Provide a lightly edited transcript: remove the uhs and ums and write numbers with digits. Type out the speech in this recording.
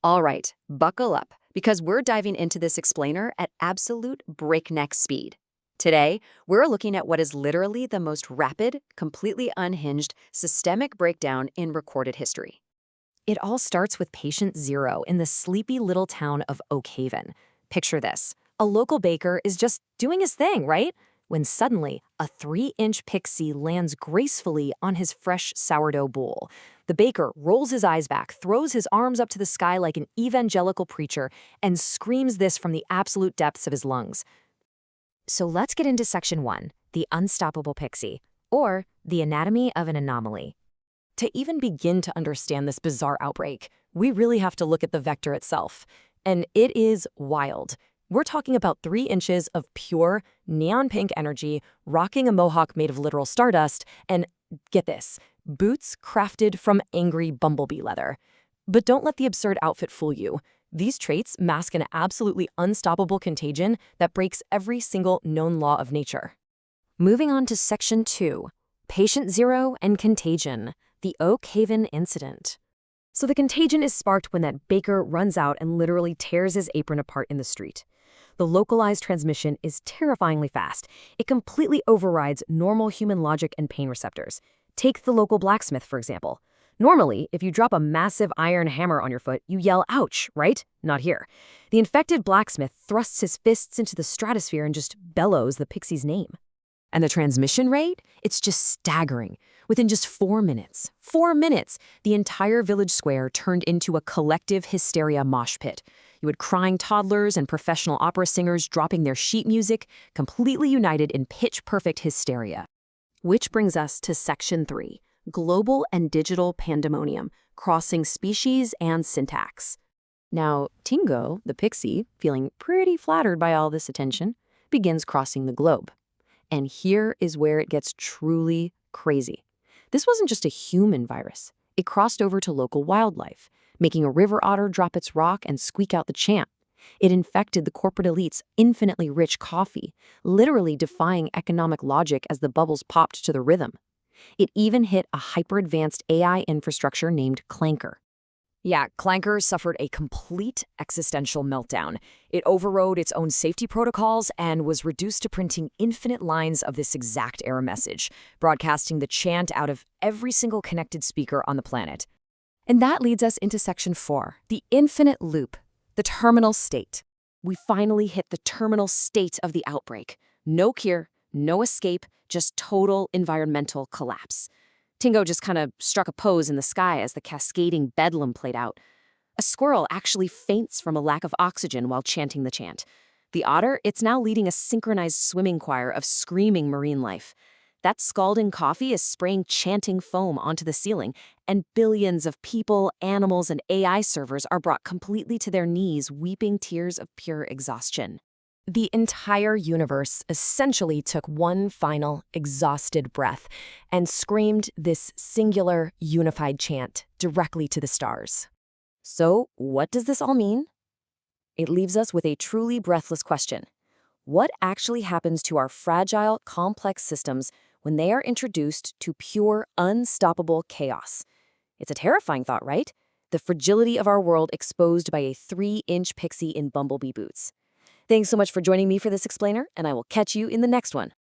All right, buckle up, because we're diving into this explainer at absolute breakneck speed. Today, we're looking at what is literally the most rapid, completely unhinged, systemic breakdown in recorded history. It all starts with patient zero in the sleepy little town of Oak Haven. Picture this. A local baker is just doing his thing, right? When suddenly, a 3-inch pixie lands gracefully on his fresh sourdough bowl. The baker rolls his eyes back, throws his arms up to the sky like an evangelical preacher, and screams this from the absolute depths of his lungs. So let's get into section 1, the unstoppable pixie, or the anatomy of an anomaly. To even begin to understand this bizarre outbreak, we really have to look at the vector itself. And it is wild. We're talking about 3 inches of pure, neon pink energy, rocking a mohawk made of literal stardust, and, get this, boots crafted from angry bumblebee leather. But don't let the absurd outfit fool you. These traits mask an absolutely unstoppable contagion that breaks every single known law of nature. Moving on to section 2, patient zero and contagion. The Oak Haven incident. So the contagion is sparked when that baker runs out and literally tears his apron apart in the street. The localized transmission is terrifyingly fast. It completely overrides normal human logic and pain receptors. Take the local blacksmith, for example. Normally, if you drop a massive iron hammer on your foot, you yell, ouch, right? Not here. The infected blacksmith thrusts his fists into the stratosphere and just bellows the pixie's name. And the transmission rate? It's just staggering. Within just 4 minutes, the entire village square turned into a collective hysteria mosh pit. You had crying toddlers and professional opera singers dropping their sheet music, completely united in pitch-perfect hysteria. Which brings us to section 3, global and digital pandemonium, crossing species and syntax. Now, Tingooo, the pixie, feeling pretty flattered by all this attention, begins crossing the globe. And here is where it gets truly crazy. This wasn't just a human virus. It crossed over to local wildlife, making a river otter drop its rock and squeak out the chant. It infected the corporate elite's infinitely rich coffee, literally defying economic logic as the bubbles popped to the rhythm. It even hit a hyper-advanced AI infrastructure named Clanker. Yeah, Clanker suffered a complete existential meltdown. It overrode its own safety protocols and was reduced to printing infinite lines of this exact error message, broadcasting the chant out of every single connected speaker on the planet. And that leads us into section 4, the infinite loop, the terminal state. We finally hit the terminal state of the outbreak. No cure, no escape, just total environmental collapse. Tingooo just kind of struck a pose in the sky as the cascading bedlam played out. A squirrel actually faints from a lack of oxygen while chanting the chant. The otter, it's now leading a synchronized swimming choir of screaming marine life. That scalding coffee is spraying chanting foam onto the ceiling, and billions of people, animals, and AI servers are brought completely to their knees, weeping tears of pure exhaustion. The entire universe essentially took one final, exhausted breath and screamed this singular, unified chant directly to the stars. So, what does this all mean? It leaves us with a truly breathless question. What actually happens to our fragile, complex systems when they are introduced to pure, unstoppable chaos? It's a terrifying thought, right? The fragility of our world exposed by a 3-inch pixie in bumblebee boots. Thanks so much for joining me for this explainer, and I will catch you in the next one.